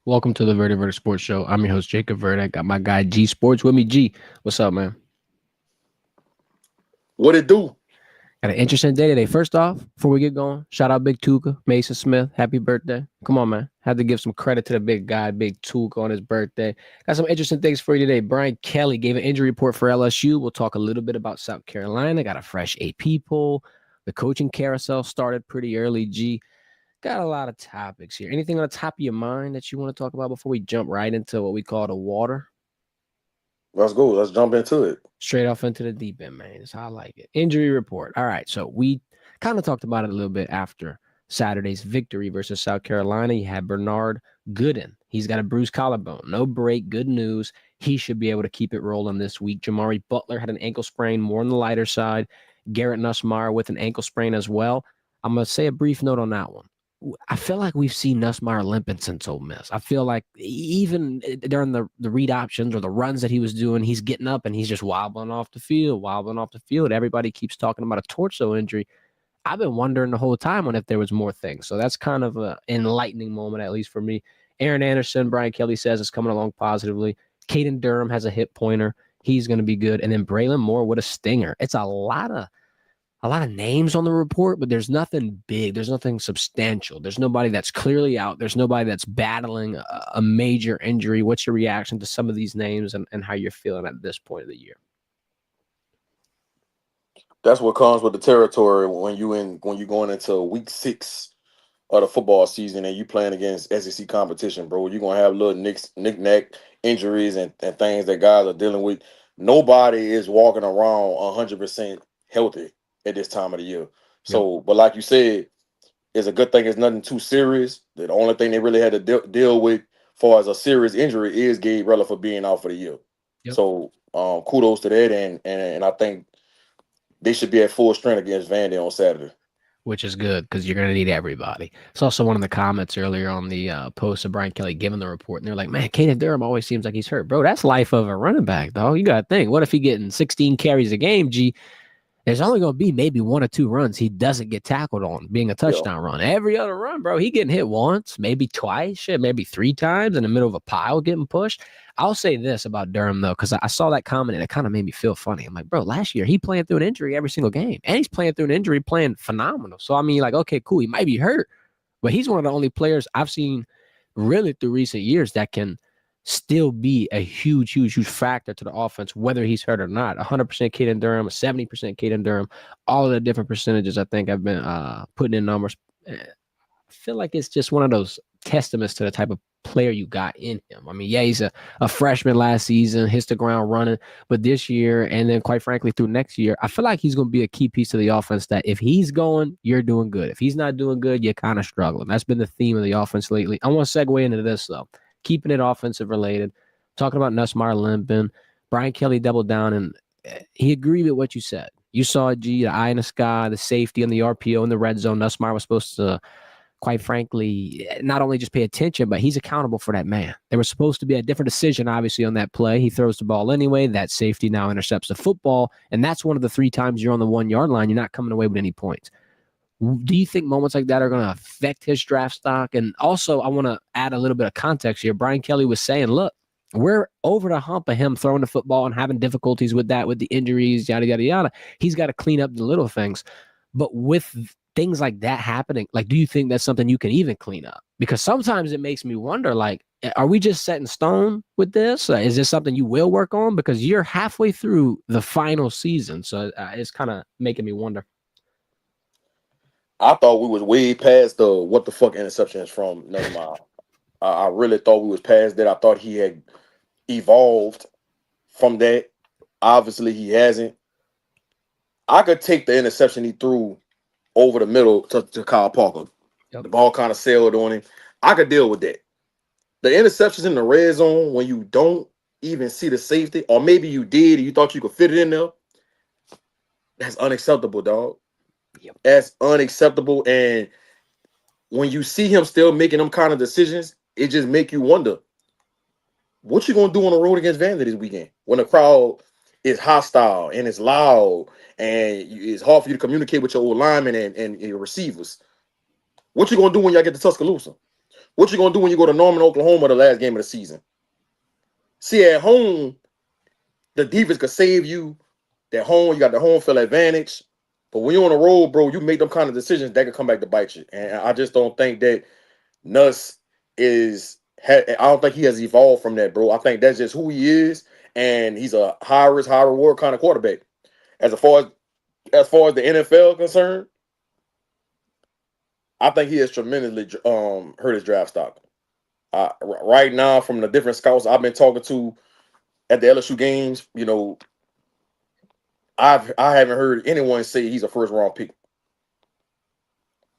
Welcome to the Verdin Sports Show. I'm your host, Jacob Verdin. Got my guy G-Sportz with me. G, what's up, man? What it do? Got an interesting day today. First off, before we get going, shout out Big Tuka, Mason Smith. Happy birthday. Come on, man. Had to give some credit to the big guy, Big Tuka, on his birthday. Got some interesting things for you today. Brian Kelly gave an injury report for LSU. We'll talk a little bit about South Carolina. Got a fresh AP poll. The coaching carousel started pretty early, G. Got a lot of topics here. Anything on the top of your mind that you want to talk about before we jump right into what we call the water? Let's go. Let's jump into it. Straight off into the deep end, man. That's how I like it. Injury report. All right. So we kind of talked about it a little bit after Saturday's victory versus South Carolina. You had Bernard Gooden. He's got a bruised collarbone. No break. Good news. He should be able to keep it rolling this week. Jamari Butler had an ankle sprain, more on the lighter side. Garrett Nussmeier with an ankle sprain as well. I'm going to say a brief note on that one. I feel like we've seen Nussmeier limping since Ole Miss. I feel like even during the read options or the runs that he was doing, he's getting up and he's just wobbling off the field, wobbling off the field. Everybody keeps talking about a torso injury. I've been wondering the whole time on if there was more things. So that's kind of an enlightening moment, at least for me. Aaron Anderson, Brian Kelly says, is coming along positively. Caden Durham has a hip pointer. He's going to be good. And then Braylon Moore with a stinger. It's a lot of names on the report, but there's nothing big. There's nothing substantial. There's nobody that's clearly out. There's nobody that's battling a major injury. What's your reaction to some of these names and how you're feeling at this point of the year? That's what comes with the territory when you going into week 6 of the football season and you playing against SEC competition, bro. You're gonna have little knick-knack injuries and things that guys are dealing with. Nobody is walking around 100% healthy at this time of the year. Yep. So, but like you said, it's a good thing it's nothing too serious. The only thing they really had to deal with far as a serious injury is Gabe Rutledge being out for the year. Yep. So kudos to that, and I think they should be at full strength against Verdin on Saturday. Which is good because you're going to need everybody. It's also one of the comments earlier on the post of Brian Kelly giving the report, and they're like, man, Caden Durham always seems like he's hurt. Bro, that's life of a running back, dog. You got to think, what if he getting 16 carries a game, G? There's only going to be maybe one or two runs he doesn't get tackled on, being a Yeah, touchdown run. Every other run, bro, he getting hit once, maybe twice, shit, maybe three times in the middle of a pile getting pushed. I'll say this about Durham, though, because I saw that comment and it kind of made me feel funny. I'm like, bro, last year he playing through an injury every single game, and he's playing through an injury playing phenomenal. So, I mean, like, okay, cool, he might be hurt, but he's one of the only players I've seen really through recent years that can still be a huge, huge, huge factor to the offense, whether he's hurt or not. 100% Caden Durham, 70% Caden Durham, all of the different percentages I think I've been putting in numbers. I feel like it's just one of those testaments to the type of player you got in him. I mean, yeah, he's a freshman last season, hits the ground running, but this year, and then quite frankly through next year, I feel like he's going to be a key piece to the offense that if he's going, you're doing good. If he's not doing good, you're kind of struggling. That's been the theme of the offense lately. I want to segue into this, though. Keeping it offensive related, talking about Nussmeier limping. Brian Kelly doubled down and he agreed with what you said. You saw G, the eye in the sky, the safety and the RPO in the red zone. Nussmeier was supposed to, quite frankly, not only just pay attention, but he's accountable for that man. There was supposed to be a different decision, obviously, on that play. He throws the ball anyway. That safety now intercepts the football. And that's one of the 3 times you're on the 1 yard line. You're not coming away with any points. Do you think moments like that are going to affect his draft stock? And also, I want to add a little bit of context here. Brian Kelly was saying, look, we're over the hump of him throwing the football and having difficulties with that, with the injuries, yada, yada, yada. He's got to clean up the little things. But with things like that happening, like, do you think that's something you can even clean up? Because sometimes it makes me wonder, like, are we just set in stone with this? Is this something you will work on? Because you're halfway through the final season. So it's kind of making me wonder. I thought we was way past the what the fuck interceptions from Nussmeier. I really thought we was past that. I thought he had evolved from that. Obviously, he hasn't. I could take the interception he threw over the middle to Kyle Parker. Yep. The ball kind of sailed on him. I could deal with that. The interceptions in the red zone when you don't even see the safety, or maybe you did and you thought you could fit it in there, that's unacceptable, dog. Yep. That's unacceptable. And when you see him still making them kind of decisions, it just make you wonder what you gonna do on the road against Vandy this weekend when the crowd is hostile and it's loud and it's hard for you to communicate with your old linemen and your receivers. What you gonna do when y'all get to Tuscaloosa? What you gonna do when you go to Norman, Oklahoma, the last game of the season? See, at home, the defense could save you. At home, you got the home field advantage. But when you're on the road, bro, you make them kind of decisions that could come back to bite you. And I just don't think that Nuss is. I don't think he has evolved from that, bro. I think that's just who he is, and he's a high risk, high reward kind of quarterback. As far as the NFL concerned, I think he has tremendously hurt his draft stock. Right now, from the different scouts I've been talking to at the LSU games, I haven't heard anyone say he's a first round pick.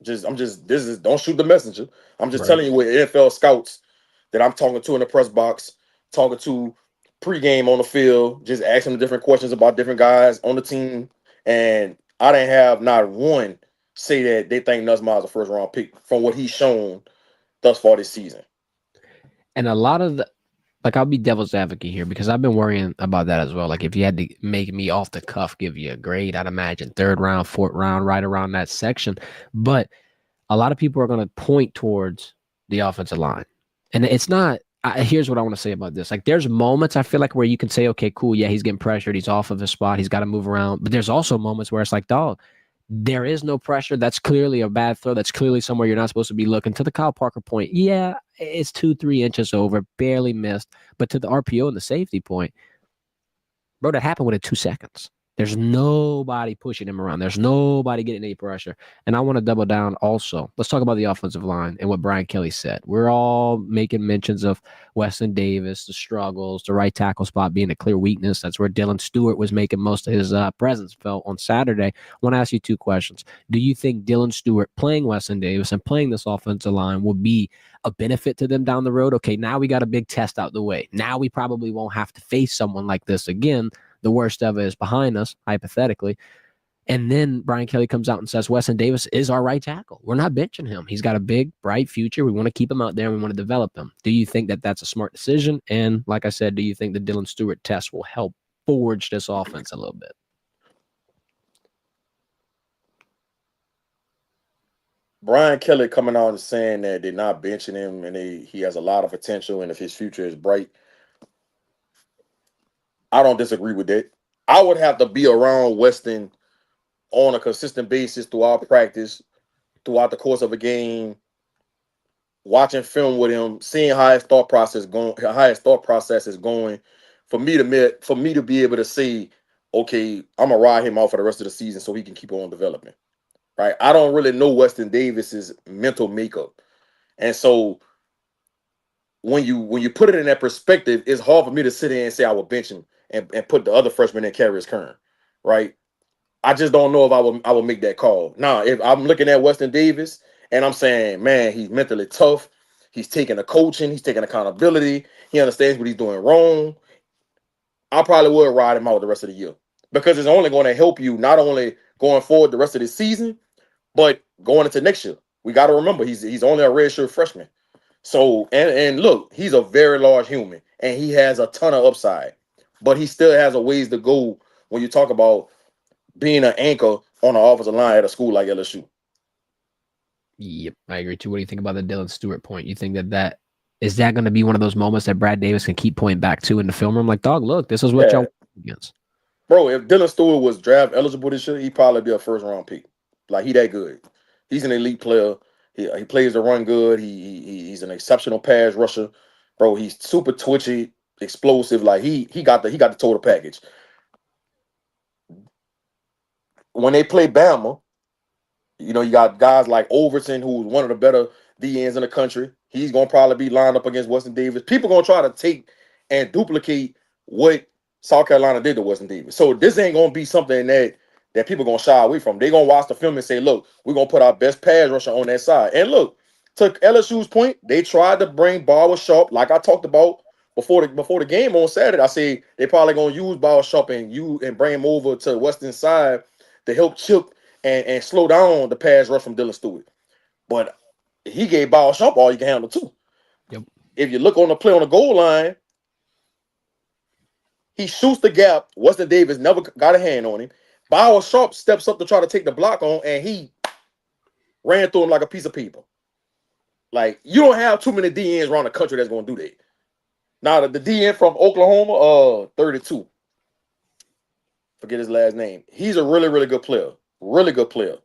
Don't shoot the messenger. I'm just telling you what NFL scouts that I'm talking to in the press box, talking to pregame on the field, just asking them different questions about different guys on the team. And I didn't have not one say that they think Nussmeier is a first round pick from what he's shown thus far this season. And a lot of I'll be devil's advocate here because I've been worrying about that as well. Like, if you had to make me off the cuff give you a grade, I'd imagine third round, fourth round, right around that section. But a lot of people are going to point towards the offensive line. And it's not here's what I want to say about this. Like, there's moments I feel like where you can say, okay, cool, yeah, he's getting pressured, he's off of his spot, he's got to move around. But there's also moments where it's like, dog, there is no pressure. That's clearly a bad throw. That's clearly somewhere you're not supposed to be looking. To the Kyle Parker point, yeah, it's 2-3 inches over, barely missed. But to the RPO and the safety point, bro, that happened within 2 seconds. There's nobody pushing him around. There's nobody getting any pressure. And I want to double down also. Let's talk about the offensive line and what Brian Kelly said. We're all making mentions of Weston Davis, the struggles, the right tackle spot being a clear weakness. That's where Dylan Stewart was making most of his presence felt on Saturday. I want to ask you two questions. Do you think Dylan Stewart playing Weston Davis and playing this offensive line will be a benefit to them down the road? Okay, now we got a big test out the way. Now we probably won't have to face someone like this again. The worst of it is behind us, hypothetically. And then Brian Kelly comes out and says, Weston Davis is our right tackle. We're not benching him. He's got a big, bright future. We want to keep him out there and we want to develop him. Do you think that that's a smart decision? And like I said, do you think the Dylan Stewart test will help forge this offense a little bit? Brian Kelly coming out and saying that they're not benching him and he has a lot of potential and if his future is bright, I don't disagree with that. I would have to be around Weston on a consistent basis throughout practice, throughout the course of a game, watching film with him, seeing how his thought process is going, for me to be able to say, okay, I'm gonna ride him out for the rest of the season so he can keep on developing. Right? I don't really know Weston Davis's mental makeup, and so when you put it in that perspective, it's hard for me to sit here and say I would bench him and put the other freshman in Carriers Kern, right? I just don't know if I will make that call. Now, if I'm looking at Weston Davis and I'm saying, man, he's mentally tough, he's taking the coaching, he's taking accountability, he understands what he's doing wrong, I probably would ride him out the rest of the year because it's only going to help you not only going forward the rest of the season, but going into next year. We got to remember he's only a redshirt freshman. So and look, he's a very large human and he has a ton of upside, but he still has a ways to go when you talk about being an anchor on the offensive line at a school like LSU. Yep, I agree too. What do you think about the Dylan Stewart point? You think that is that going to be one of those moments that Brad Davis can keep pointing back to in the film room? Like, dog, look, this is what y'all against. Bro, if Dylan Stewart was draft eligible this year, he'd probably be a first round pick. Like, he that good. He's an elite player. He plays the run good. He's an exceptional pass rusher. Bro, he's super twitchy, explosive. Like, he got the total package. When they play Bama, you got guys like Overton, who's one of the better DNs in the country. He's going to probably be lined up against Weston Davis. People going to try to take and duplicate what South Carolina did to Weston Davis. So this ain't going to be something that people going to shy away from. They're going to watch the film and say, look, we're going to put our best pass rusher on that side. And look, to LSU's point, they tried to bring Bauer Sharp, like I talked about before the game on Saturday. I say they probably going to use Bauer Sharp and bring him over to the Western side to help chip and slow down the pass rush from Dylan Stewart. But he gave Bauer Sharp all you can handle too. Yep. If you look on the play on the goal line, he shoots the gap. Weston Davis never got a hand on him. Bauer Sharp steps up to try to take the block on, and he ran through him like a piece of paper. Like, you don't have too many DNs around the country that's going to do that. Now, the DN from Oklahoma, 32. Forget his last name. He's a really, really good player. Really good player.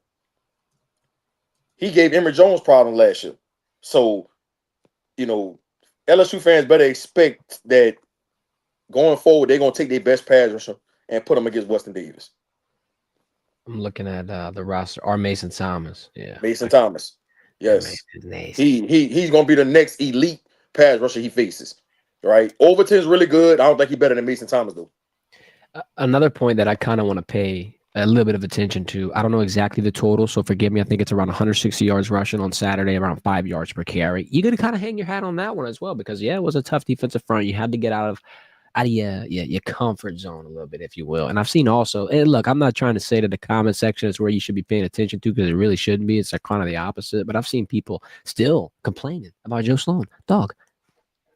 He gave Emory Jones problems last year. So, LSU fans better expect that going forward, they're going to take their best pass rusher and put them against Weston Davis. I'm looking at the roster. Or Mason Thomas. Yeah. Mason Thomas. Yes. He's going to be the next elite pass rusher he faces. Right? Overton's really good. I don't think he's better than Mason Thomas, though. Another point that I kind of want to pay a little bit of attention to. I don't know exactly the total, so forgive me. I think it's around 160 yards rushing on Saturday, around 5 yards per carry. You got to kind of hang your hat on that one as well because, it was a tough defensive front. You had to get out of your comfort zone a little bit, if you will. And I've seen also, and look, I'm not trying to say that the comment section is where you should be paying attention to because it really shouldn't be. It's like kind of the opposite. But I've seen people still complaining about Joe Sloan. Dog,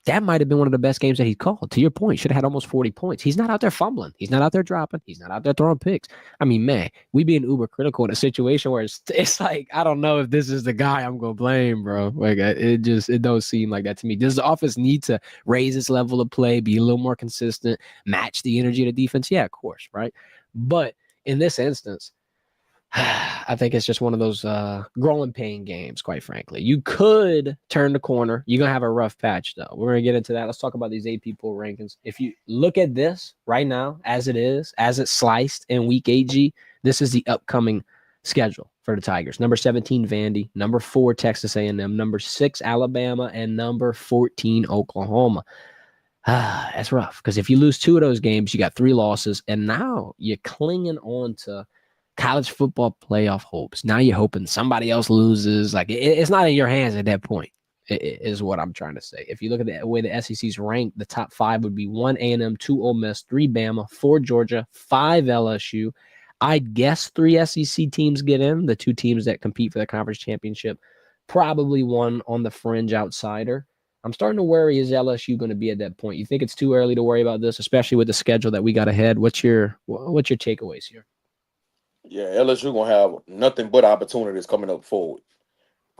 that might have been one of the best games that he called. To your point, should have had almost 40 points. He's not out there fumbling. He's not out there dropping. He's not out there throwing picks. I mean, man, we being uber critical in a situation where it's like, I don't know if this is the guy I'm going to blame, bro. Like, it don't seem like that to me. Does the offense need to raise its level of play, be a little more consistent, match the energy of the defense? Yeah, of course, right? But in this instance, I think it's just one of those growing pain games, quite frankly. You could turn the corner. You're going to have a rough patch, though. We're going to get into that. Let's talk about these AP poll rankings. If you look at this right now, as it's sliced in week 8G, this is the upcoming schedule for the Tigers. Number 17, Vandy. Number 4, Texas A&M. Number 6, Alabama. And number 14, Oklahoma. That's rough because if you lose 2 of those games, you got 3 losses. And now you're clinging on to college football playoff hopes. Now you're hoping somebody else loses. Like it's not in your hands at that point, is what I'm trying to say. If you look at the way the SEC's ranked, the top 5 would be 1 A&M, 2 Ole Miss, 3 Bama, 4 Georgia, 5 LSU. I'd guess 3 SEC teams get in, the 2 teams that compete for the conference championship. Probably 1 on the fringe outsider. I'm starting to worry, is LSU going to be at that point? You think it's too early to worry about this, especially with the schedule that we got ahead? What's your takeaways here? Yeah, LSU going to have nothing but opportunities coming up forward.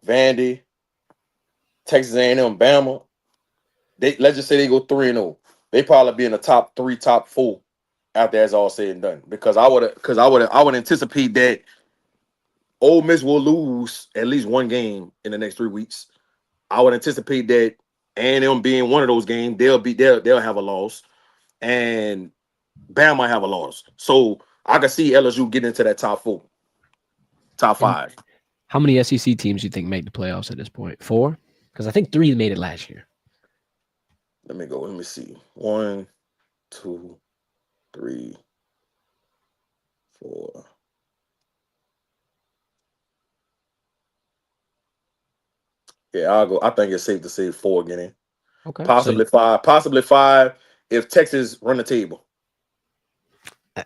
Vandy, Texas A&M, Bama, let's just say they go 3-0. They probably be in the top 3, top 4 after that's all said and done. Because I would anticipate that Ole Miss will lose at least 1 game in the next 3 weeks. I would anticipate that A&M being one of those games, they'll have a loss, and Bama might have a loss. So I can see LSU getting into that top 4, top 5. How many SEC teams do you think make the playoffs at this point? 4? Because I think 3 made it last year. Let me go. Let me see. 1, 2, 3, 4. Yeah, I'll go. I think it's safe to say 4 again. Okay. Possibly 5. Possibly 5 if Texas run the table.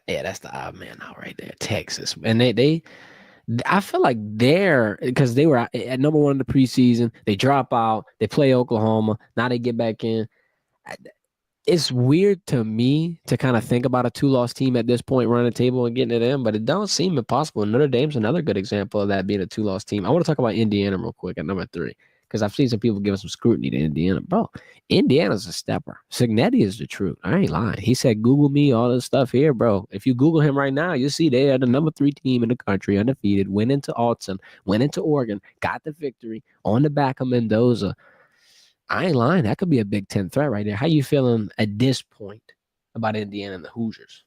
Yeah, that's the odd man out right there, Texas. And I feel like because they were at number 1 in the preseason. They drop out. They play Oklahoma. Now they get back in. It's weird to me to kind of think about a 2-loss team at this point running the table and getting it in, but it don't seem impossible. Notre Dame's another good example of that being a 2-loss team. I want to talk about Indiana real quick at number 3 because I've seen some people giving some scrutiny to Indiana. Bro, Indiana's a stepper. Signetti is the truth. I ain't lying. He said, Google me, all this stuff here, bro. If you Google him right now, you'll see they are the number 3 team in the country, undefeated, went into Alton, went into Oregon, got the victory on the back of Mendoza. I ain't lying. That could be a Big Ten threat right there. How you feeling at this point about Indiana and the Hoosiers?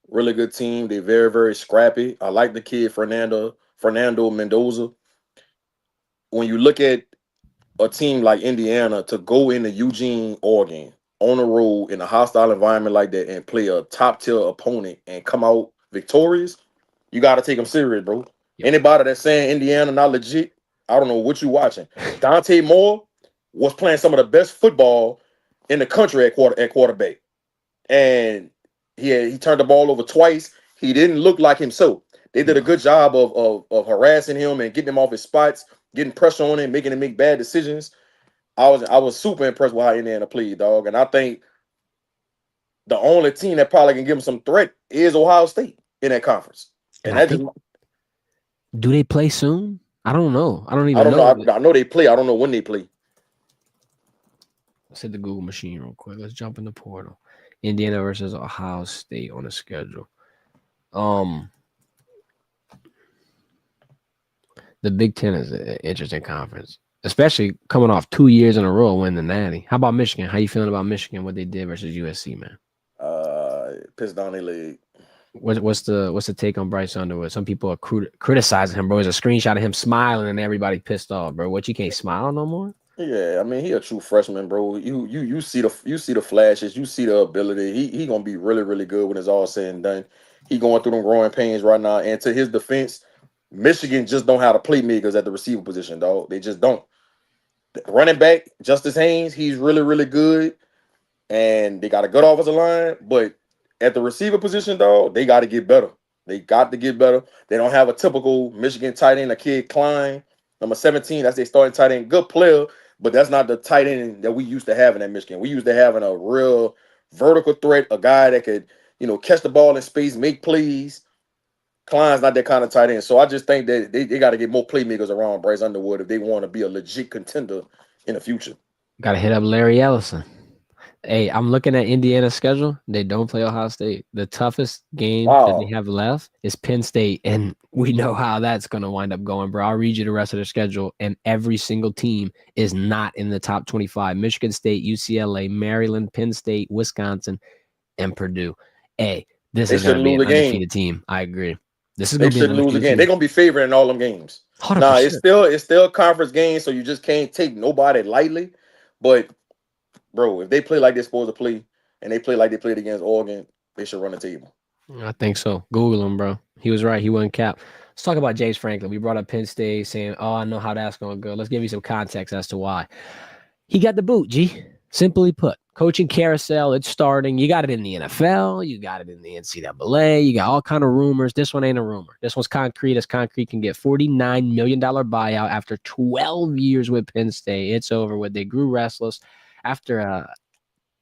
Really good team. They're very, very scrappy. I like the kid, Fernando Mendoza. When you look at a team like Indiana to go into Eugene, Oregon, on the road in a hostile environment like that and play a top-tier opponent and come out victorious, you got to take them serious, bro. Yep. Anybody that's saying Indiana not legit, I don't know what you watching. Dante Moore was playing some of the best football in the country at quarterback. And he turned the ball over twice. He didn't look like himself. They did a good job of harassing him and getting him off his spots, getting pressure on him, making him make bad decisions. I was super impressed with how Indiana played, dog. And I think the only team that probably can give him some threat is Ohio State in that conference. And that do they play soon? I don't know. I don't I even don't know. know. I know they play. I don't know when they play. Let's hit the Google machine real quick. Let's jump in the portal. Indiana versus Ohio State on the schedule. The Big Ten is an interesting conference, especially coming off 2 years in a row winning the Natty. How about Michigan? How you feeling about Michigan? What they did versus USC, man? Piss down their leg. What's the take on Bryce Underwood? Some people are criticizing him, bro. There's a screenshot of him smiling and everybody pissed off, bro. What, you can't smile no more? Yeah, I mean he a true freshman, bro. You see the flashes, you see the ability. He gonna be really really good when it's all said and done. He going through them growing pains right now. And to his defense, Michigan just don't have the playmakers at the receiver position, dog. They just don't. The running back Justice Haynes, he's really really good, and they got a good offensive line. But at the receiver position, dog, they got to get better. They got to get better. They don't have a typical Michigan tight end, a kid Klein, number 17. That's their starting tight end, good player. But that's not the tight end that we used to having at Michigan. We used to having a real vertical threat, a guy that could, catch the ball in space, make plays. Klein's not that kind of tight end. So I just think that they got to get more playmakers around Bryce Underwood if they want to be a legit contender in the future. Got to hit up Larry Ellison. Hey, I'm looking at Indiana's schedule. They don't play Ohio State. The toughest game that they Wow. have left is Penn State, and we know how that's going to wind up going, bro. I'll read you the rest of their schedule, and every single team is not in the top 25. Michigan State, UCLA, Maryland, Penn State, Wisconsin, and Purdue. Hey, this They is going to shouldn't be lose an a game. undefeated team. I agree. This is They going to be an shouldn't lose undefeated again. They're team. gonna be favored in all them games. Nah, it's 100%. still conference games, so you just can't take nobody lightly. But bro, if they play like they're supposed to play, and they play like they played against Oregon, they should run the table. I think so. Google him, bro. He was right. He wasn't cap. Let's talk about James Franklin. We brought up Penn State saying, oh, I know how that's going to go. Let's give you some context as to why. He got the boot, G. Simply put, coaching carousel, it's starting. You got it in the NFL. You got it in the NCAA. You got all kind of rumors. This one ain't a rumor. This one's concrete as concrete can get. $49 million buyout after 12 years with Penn State. It's over with. They grew restless after a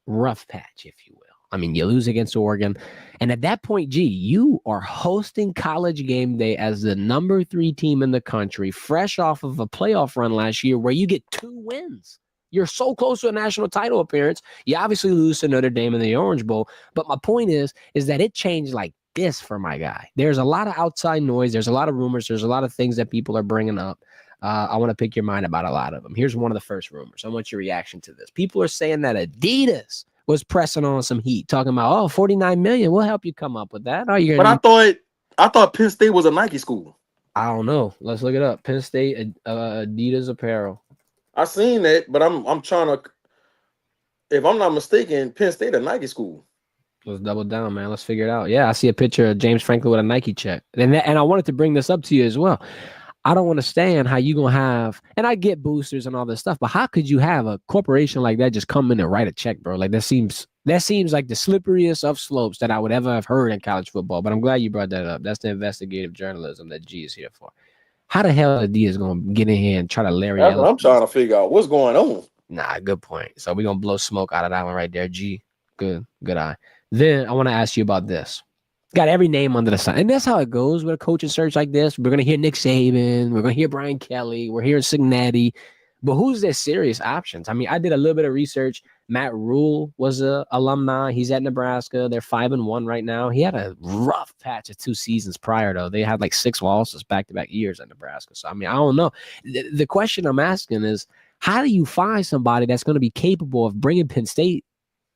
rough patch, if you will. I mean, you lose against Oregon. And at that point, G, you are hosting College Game Day as the number 3 team in the country, fresh off of a playoff run last year where you get 2 wins. You're so close to a national title appearance. You obviously lose to Notre Dame in the Orange Bowl. But my point is that it changed like this for my guy. There's a lot of outside noise. There's a lot of rumors. There's a lot of things that people are bringing up. I want to pick your mind about a lot of them. Here's one of the first rumors. I want your reaction to this. People are saying that Adidas was pressing on some heat, talking about, oh, $49 million. We'll help you come up with that. Oh, you're But gonna I thought Penn State was a Nike school. I don't know. Let's look it up. Penn State Adidas apparel. I seen that, but I'm trying to. If I'm not mistaken, Penn State a Nike school. Let's double down, man. Let's figure it out. Yeah, I see a picture of James Franklin with a Nike check. And I wanted to bring this up to you as well. I don't understand how you gonna have, and I get boosters and all this stuff, but how could you have a corporation like that just come in and write a check, bro? Like that seems like the slipperiest of slopes that I would ever have heard in college football. But I'm glad you brought that up. That's the investigative journalism that G is here for. How the hell D is gonna get in here and try to Larry That's what Ellis? I'm trying to figure out. What's going on? Nah, good point. So we're gonna blow smoke out of that one right there. G, good eye. Then I want to ask you about this. Got every name under the sun. And that's how it goes with a coaching search like this. We're going to hear Nick Saban. We're going to hear Brian Kelly. We're hearing Cignetti. But who's their serious options? I mean, I did a little bit of research. Matt Rule was an alumni. He's at Nebraska. They're 5-1 right now. He had a rough patch of 2 seasons prior, though. They had like 6 losses back-to-back years at Nebraska. So, I mean, I don't know. The question I'm asking is, how do you find somebody that's going to be capable of bringing Penn State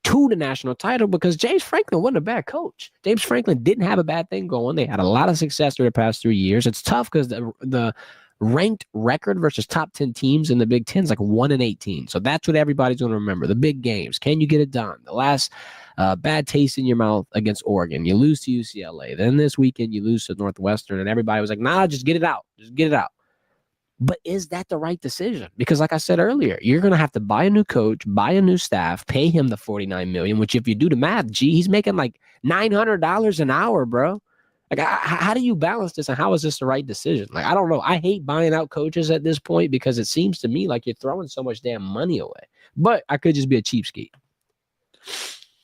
to the national title? Because James Franklin wasn't a bad coach. James Franklin didn't have a bad thing going. They had a lot of success through the past 3 years. It's tough because the ranked record versus top 10 teams in the Big Ten is like 1-18. So that's what everybody's going to remember. The big games. Can you get it done? The last bad taste in your mouth against Oregon. You lose to UCLA. Then this weekend you lose to Northwestern, and everybody was like, nah, just get it out. Just get it out. But is that the right decision? Because like I said earlier, you're going to have to buy a new coach, buy a new staff, pay him the $49 million, which if you do the math, he's making like $900 an hour, bro. Like, how do you balance this, and how is this the right decision? Like, I don't know. I hate buying out coaches at this point because it seems to me like you're throwing so much damn money away. But I could just be a cheapskate.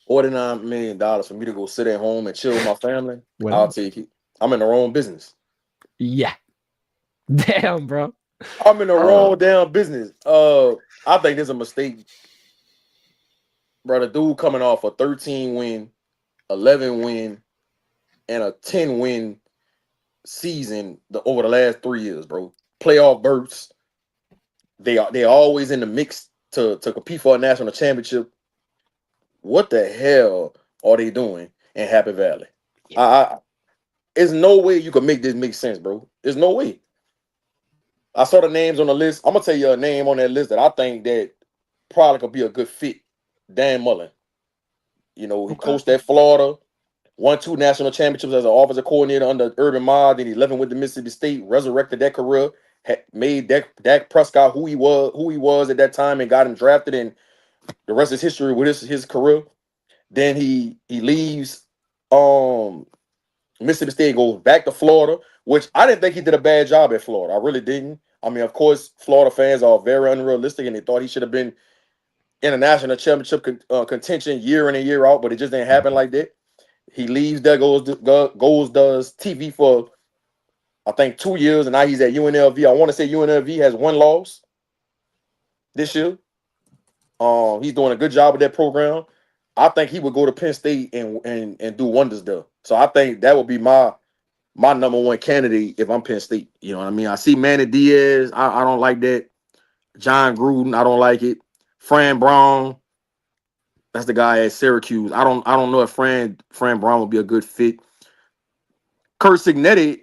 $49 million for me to go sit at home and chill with my family. Well, I'll take it. I'm in the wrong business. Yeah. Damn, bro. I'm in the Oh, wrong damn business. I think there's a mistake, bro. The dude coming off a 13 win, 11 win, and a 10 win season over the last 3 years, bro. Playoff berths. They're always in the mix to compete for a national championship. What the hell are they doing in Happy Valley? yeah. I There's no way you can make this make sense, bro. There's no way. I saw the names on the list. I'm gonna tell you a name on that list that I think that probably could be a good fit. Dan Mullen. You know, he Okay. coached at Florida, won 2 national championships as an offensive coordinator under Urban Meyer. Then he left him with the Mississippi State, resurrected that career, had made Dak Prescott who he was at that time, and got him drafted. And the rest is history with his career. Then he leaves Mississippi State, goes back to Florida, which I didn't think he did a bad job at Florida. I really didn't. I mean, of course, Florida fans are very unrealistic, and they thought he should have been in a national championship contention year in and year out, but it just didn't happen like that. He leaves there, does TV for I think 2 years, and now he's at UNLV. I want to say UNLV has 1 loss this year. He's doing a good job with that program. I think he would go to Penn State and do wonders there. So I think that would be my number one candidate if I'm Penn State. You know what I mean? I see Manny Diaz. I don't like that. John Gruden. I don't like it. Fran Brown. That's the guy at Syracuse. I don't know if Fran Brown would be a good fit. Kurt Signetti,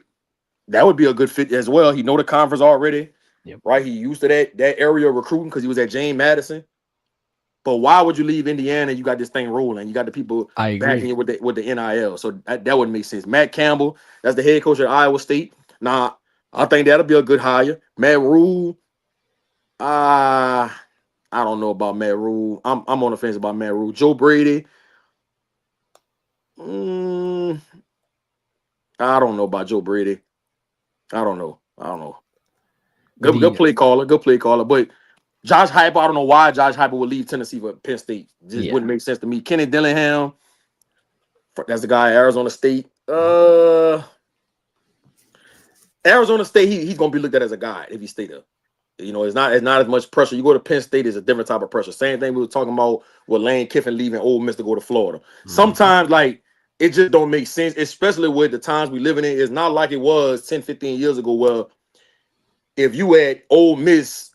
that would be a good fit as well. He know the conference already, Yep. right? He used to that area of recruiting because he was at James Madison. But why would you leave Indiana? You got this thing rolling. You got the people I backing agree. you with the NIL. So that wouldn't make sense. Matt Campbell, that's the head coach at Iowa State. Now, I think that'll be a good hire. Matt Rule, I don't know about Matt Rule. I'm on the fence about Matt Rule. Joe Brady, mm, I don't know about Joe Brady. I don't know. Good The play caller. Good play caller. But Josh Heupel, I don't know why Josh Heupel would leave Tennessee for Penn State. Just Yeah. wouldn't make sense to me. Kenny Dillingham, that's the guy at Arizona State. Arizona State, he's gonna be looked at as a guy if he stay there. You know, it's not as much pressure. You go to Penn State, it's a different type of pressure. Same thing we were talking about with Lane Kiffin leaving Ole Miss to go to Florida. Mhm. Sometimes, like, it just don't make sense, especially with the times we living in. It's not like it was 10, 15 years ago where if you at Ole Miss,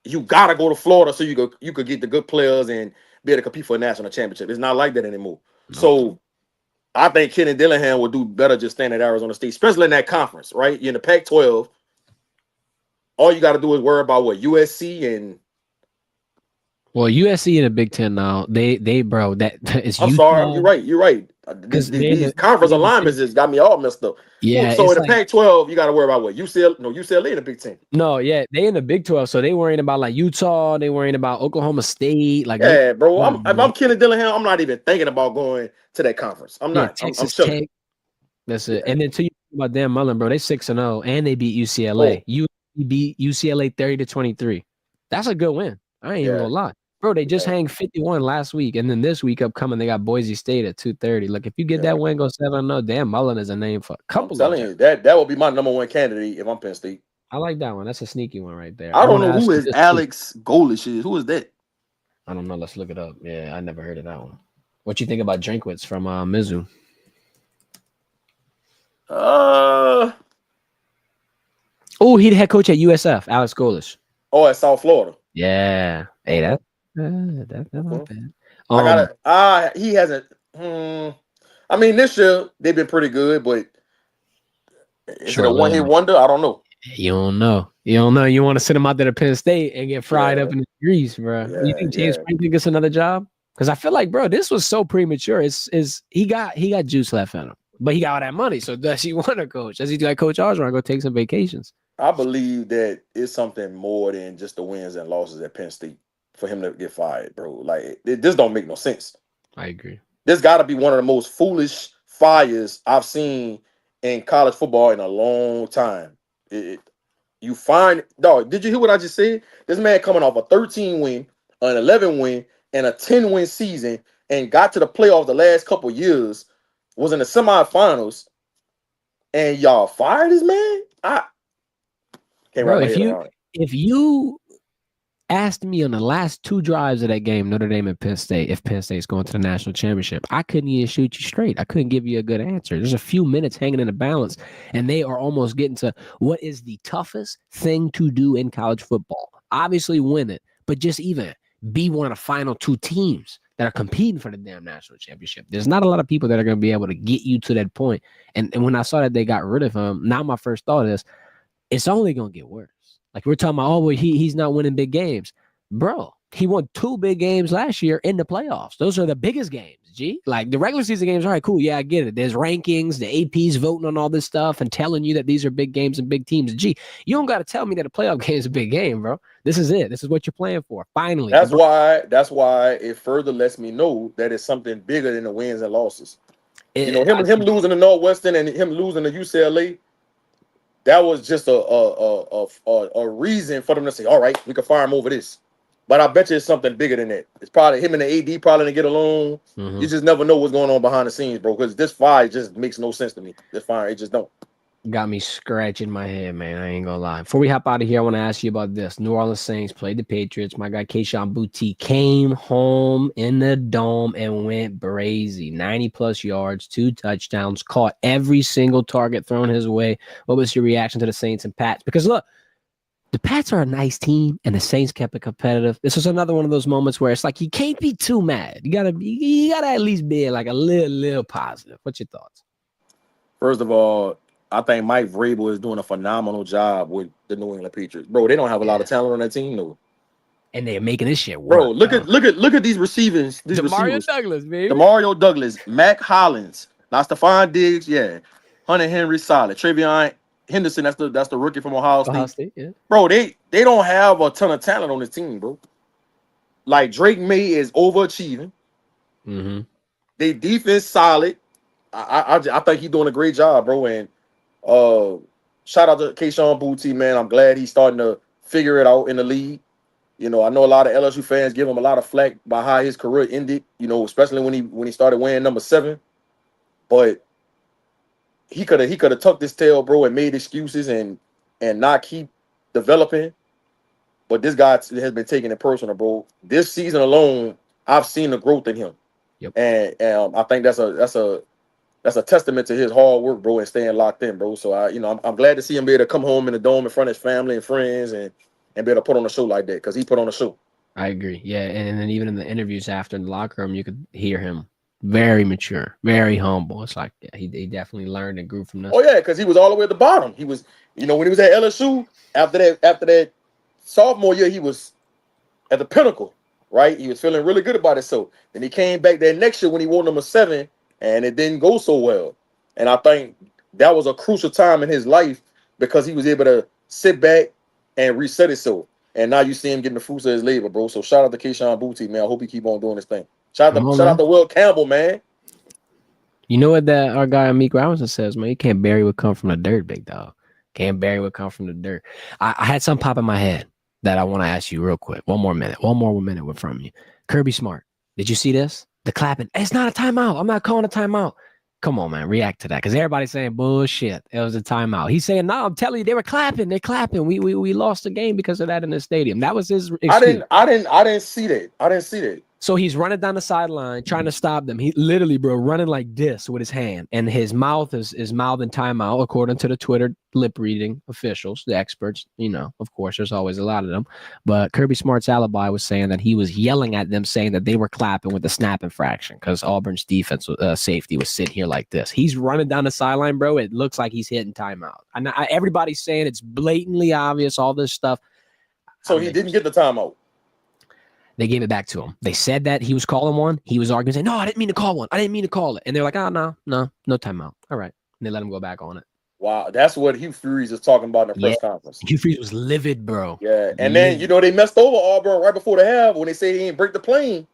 you gotta go to Florida so you could get the good players and be able to compete for a national championship. It's not like that anymore. Nope. So I think Kenny Dillingham would do better just staying at Arizona State, especially in that conference, right? You're in the Pac-12. All you got to do is worry about what USC and Well, USC in the Big Ten now. They bro, that it's I'm sorry, Utah you're right. because These conference they in the alignments Big, just got me all messed up. yeah, So in it's the like Pac-12, you got to worry about what UCLA in the Big Ten. no, yeah, they in the Big 12, so they worrying about like Utah, they worrying about Oklahoma State, like them. Yeah, bro. If Bro. I'm Kenny Dillingham, I'm not even thinking about going to that conference. I'm Yeah, not. I'm Texas chilling. Tech. That's it. Yeah. And then to you about Dan Mullen, bro, they 6-0 and they beat Oh, UCLA. You beat UCLA 30-23. That's a good win. I ain't even yeah, gonna lie. Bro, they just yeah, hang 51 last week, and then this week upcoming, they got Boise State at 2:30. Look, if you get yeah. that win, go 7-0. Dan Mullen is a name for a I'm couple of telling jobs. you that would be my number one candidate if I'm Penn State. I like that one. That's a sneaky one right there. I I don't want to know ask who you is this too. Alex Golish is. Who is that? I don't know. Let's look it up. Yeah, I never heard of that one. What you think about Drinkwitz from Mizzou? Uh Oh, he the head coach at USF, Alex Golish. oh, at South Florida. Yeah. Hey, Okay. that's not Okay. bad. I got it. He hasn't. I mean, this year they've been pretty good, but is it a Short one hit lived. wonder? I don't know. You don't know. You don't know. You want to send him out there to Penn State and get fried Yeah, up in the grease, bro. You yeah, think James yeah. Franklin gets another job? Because I feel like, bro, this was so premature. Is he got juice left in him, but he got all that money. So does he want to coach? Does he like Coach Osborne go take some vacations? I believe that it's something more than just the wins and losses at Penn State for him to get fired, bro. Like this don't make no sense. I agree. This got to be one of the most foolish fires I've seen in college football in a long time. You find dog. Did you hear what I just said? This man coming off a 13 win, an 11 win, and a 10 win season, and got to the playoffs the last couple years, was in the semifinals, and y'all fired this man. Can't wrap Bro, my head around it. if you asked me on the last 2 drives of that game, Notre Dame and Penn State, if Penn State's going to the national championship, I couldn't even shoot you straight. I couldn't give you a good answer. There's a few minutes hanging in the balance, and they are almost getting to what is the toughest thing to do in college football. Obviously win it, but just even be one of the final 2 teams that are competing for the damn national championship. There's not a lot of people that are going to be able to get you to that point. And when I saw that they got rid of him, now my first thought is, it's only going to get worse. Like we're talking about, oh, well, he's not winning big games. Bro, he won 2 big games last year in the playoffs. Those are the biggest games, G. Like the regular season games, all right, cool. Yeah, I get it. There's rankings, the AP's voting on all this stuff and telling you that these are big games and big teams. G, you don't got to tell me that a playoff game is a big game, bro. This is it. This is what you're playing for. Finally. That's why it further lets me know that it's something bigger than the wins and losses. Him losing to Northwestern and him losing to UCLA, that was just a reason for them to say, all right, we can fire him over this. But I bet you it's something bigger than that. It's probably him and the AD probably didn't get along. Mm-hmm. You just never know what's going on behind the scenes, bro, because this fire just makes no sense to me. This fire, it just don't. Got me scratching my head, man. I ain't gonna lie. Before we hop out of here, I want to ask you about this. New Orleans Saints played the Patriots. My guy, Kayshon Boutte, came home in the dome and went brazy. 90-plus yards, 2 touchdowns, caught every single target thrown his way. What was your reaction to the Saints and Pats? Because, look, the Pats are a nice team, and the Saints kept it competitive. This was another one of those moments where it's like you can't be too mad. You gotta at least be like a little positive. What's your thoughts? First of all, I think Mike Vrabel is doing a phenomenal job with the New England Patriots. Bro, they don't have a lot of talent on that team, though. And they're making this shit work. Bro, look at these receivers. Mario Douglas, baby. Mario Douglas, Mac Hollins, not Stephon Diggs, yeah. Hunter Henry, solid. Travion Henderson, that's the rookie from Ohio State. Yeah. Bro, they don't have a ton of talent on this team, bro. Like Drake May is overachieving. Mm-hmm. They defense solid. I think he's doing a great job, bro. And shout out to Kayshon Boutte, man. I'm glad he's starting to figure it out in the league. I know a lot of LSU fans give him a lot of flack by how his career ended, especially when he started wearing number 7. But he could have tucked his tail, bro, and made excuses and not keep developing. But this guy has been taking it personal, bro. This season alone, I've seen the growth in him. Yep. And I think that's a testament to his hard work, bro, and staying locked in, bro. So I'm glad to see him be able to come home in the dome in front of his family and friends and be able to put on a show like that, because he put on a show. I agree. Yeah, and then even in the interviews after in the locker room, you could hear him very mature, very humble. It's like he definitely learned and grew from this. Oh yeah, because he was all the way at the bottom. He was, when he was at LSU after that sophomore year, he was at the pinnacle, right? He was feeling really good about himself. Then he came back that next year when he wore number 7, and it didn't go so well. And I think that was a crucial time in his life because he was able to sit back and reset himself. And now you see him getting the fruits of his labor, bro. So shout out to Kayshon Boutte, man. I hope he keep on doing this thing. Shout out to Will Campbell, man. You know what our guy Meek Robinson says, man? You can't bury what come from the dirt, big dog. Can't bury what come from the dirt. I had something pop in my head that I want to ask you real quick. One more minute from you. Kirby Smart. Did you see this? The clapping. It's not a timeout. I'm not calling a timeout. Come on, man. React to that. Because everybody's saying bullshit. It was a timeout. He's saying, no, I'm telling you, they were clapping. They're clapping. We lost the game because of that in the stadium. That was his excuse. I didn't see that. So he's running down the sideline, trying to stop them. He literally, bro, running like this with his hand. And his mouth is mouthing timeout, according to the Twitter lip reading officials, the experts. Of course, there's always a lot of them. But Kirby Smart's alibi was saying that he was yelling at them, saying that they were clapping with the snap infraction because Auburn's defense safety was sitting here like this. He's running down the sideline, bro. It looks like he's hitting timeout. And everybody's saying it's blatantly obvious, all this stuff. So he didn't get the timeout. They gave it back to him. They said that he was calling one. He was arguing, saying, no, I didn't mean to call one. I didn't mean to call it. And they're like, oh, no timeout. All right. And they let him go back on it. Wow. That's what Hugh Freeze is talking about in the press conference. Hugh Freeze was livid, bro. Yeah. And then, they messed over Auburn right before the half when they said he didn't break the plane.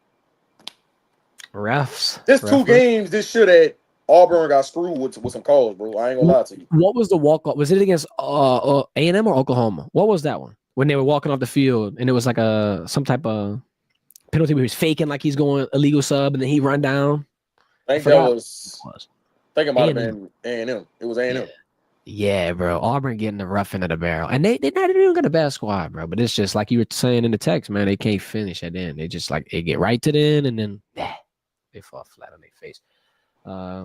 Refs. There's 2 games this year that Auburn got screwed with some calls, bro. I ain't gonna lie to you. What was the walk-off? Was it against A&M or Oklahoma? What was that one? When they were walking off the field and it was like some type of penalty where he was faking like he's going illegal sub and then he run down. I think it might have been A&M. It was A&M. Yeah, bro. Auburn getting the rough end of the barrel. And they're not even got a bad squad, bro. But it's just like you were saying in the text, man, they can't finish at the end. They just like they get right to the end and then they fall flat on their face.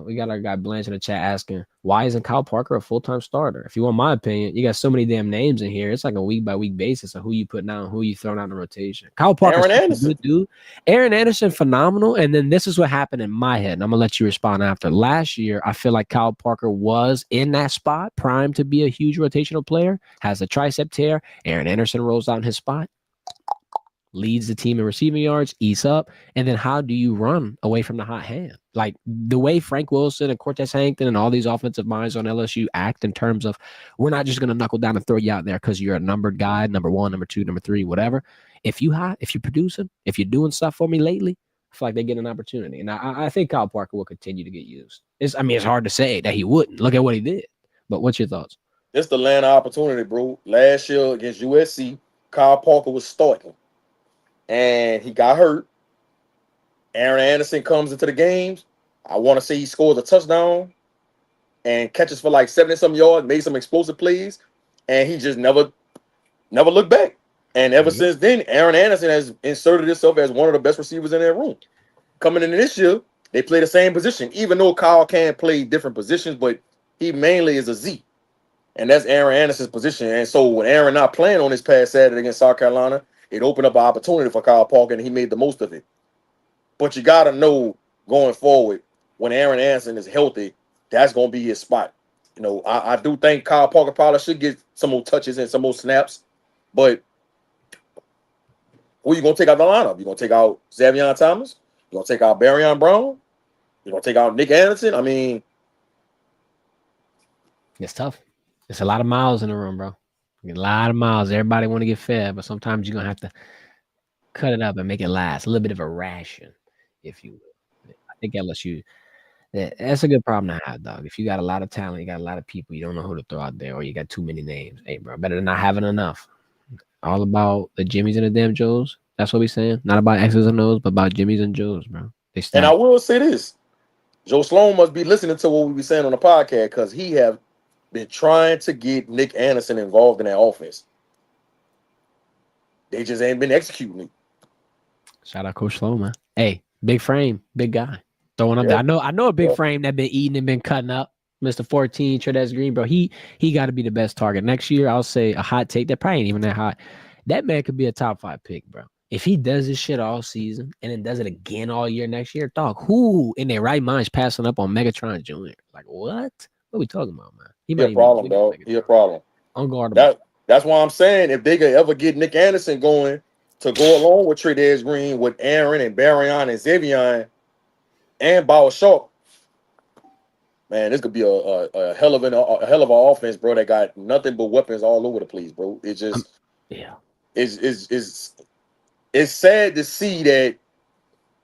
We got our guy Blanche in the chat asking, why isn't Kyle Parker a full-time starter? If you want my opinion, you got so many damn names in here. It's like a week-by-week basis of who you putting out and who you throwing out in the rotation. Kyle Parker's Aaron such a Anderson. good dude. Aaron Anderson, phenomenal. And then this is what happened in my head. And I'm going to let you respond after. Last year, I feel like Kyle Parker was in that spot, primed to be a huge rotational player, has a tricep tear. Aaron Anderson rolls out in his spot, leads the team in receiving yards, eats up, and then how do you run away from the hot hand? Like the way Frank Wilson and Cortez Hankton and all these offensive minds on LSU act in terms of we're not just going to knuckle down and throw you out there because you're a numbered guy, number 1, number 2, number 3, whatever. If you hot, if you're producing, if you're doing stuff for me lately, I feel like they get an opportunity. And I think Kyle Parker will continue to get used. It's hard to say that he wouldn't. Look at what he did. But what's your thoughts? It's the land opportunity, bro. Last year against USC, Kyle Parker was starting. And he got hurt. Aaron Anderson comes into the games. I want to say he scores a touchdown and catches for like 70-some yards, made some explosive plays, and he just never looked back. And ever since then, Aaron Anderson has inserted himself as one of the best receivers in their room. Coming into this year, they play the same position, even though Kyle can play different positions, but he mainly is a Z. And that's Aaron Anderson's position. And so when Aaron not playing on this past Saturday against South Carolina, it opened up an opportunity for Kyle Parker, and he made the most of it. But you got to know going forward, when Aaron Anderson is healthy, that's going to be his spot. You know, I do think Kyle Parker probably should get some more touches and some more snaps. But who you going to take out the lineup? You going to take out Xavier Thomas? You going to take out Barrion Brown? You going to take out Nick Anderson? I mean, it's tough. It's a lot of miles in the room, bro. A lot of miles. Everybody want to get fed, but sometimes you're going to have to cut it up and make it last. A little bit of a ration, if you will. I think LSU, that's a good problem to have, dog. If you got a lot of talent, you got a lot of people, you don't know who to throw out there, or you got too many names. Hey, bro, better than not having enough. All about the Jimmies and the damn Joes. That's what we saying. Not about X's and O's, but about Jimmies and Joes, bro. And I will say this. Joe Sloan must be listening to what we be saying on the podcast because he have been trying to get Nick Anderson involved in that offense. They just ain't been executing it. Shout out Coach Sloan, man. Hey, big frame, big guy. Throwing up there. I know a big frame that been eating and been cutting up. Mr. 14, Trades Green, bro. He got to be the best target. Next year, I'll say a hot take. That probably ain't even that hot. That man could be a top 5 pick, bro. If he does this shit all season and then does it again all year next year, dog, who in their right mind is passing up on Megatron Jr.? Like, what? What are we talking about, man? He a problem, dog. He a problem. Unguardable. That's why I'm saying if they could ever get Nick Anderson going to go along with Trades Green, with Aaron and Barrion and Xavier and Bauer Sharp, man, this could be a hell of an offense, bro. That got nothing but weapons all over the place, bro. It's just it's sad to see that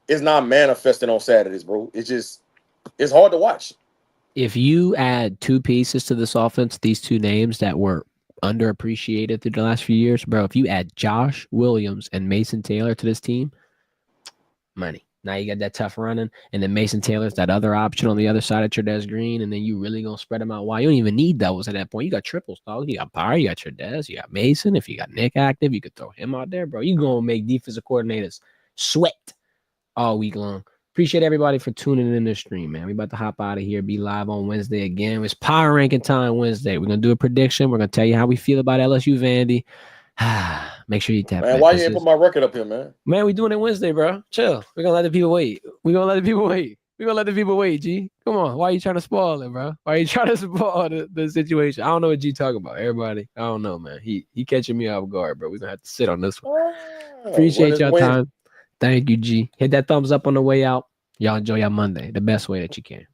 it's not manifesting on Saturdays, bro. It's hard to watch. If you add 2 pieces to this offense, these 2 names that were underappreciated through the last few years, bro, if you add Josh Williams and Mason Taylor to this team, money. Now you got that tough running, and then Mason Taylor's that other option on the other side of Trades Green, and then you really going to spread them out wide. You don't even need doubles at that point. You got triples, dog. You got Power, you got Trades, you got Mason. If you got Nick active, you could throw him out there, bro. You going to make defensive coordinators sweat all week long. Appreciate everybody for tuning in this stream, man. We about to hop out of here, be live on Wednesday again. It's Power Ranking Time Wednesday. We're going to do a prediction. We're going to tell you how we feel about LSU Vandy. Make sure you tap. Man, why you ain't put my record up here, man? Man, we doing it Wednesday, bro. Chill. We're gonna let the people wait. We're gonna let the people wait, G. Come on. Why are you trying to spoil it, bro? Why are you trying to spoil the situation? I don't know what G talking about. Everybody, I don't know, man. He catching me off guard, bro. We're gonna have to sit on this one. Appreciate y'all time. Thank you, G. Hit that thumbs up on the way out. Y'all enjoy your Monday the best way that you can.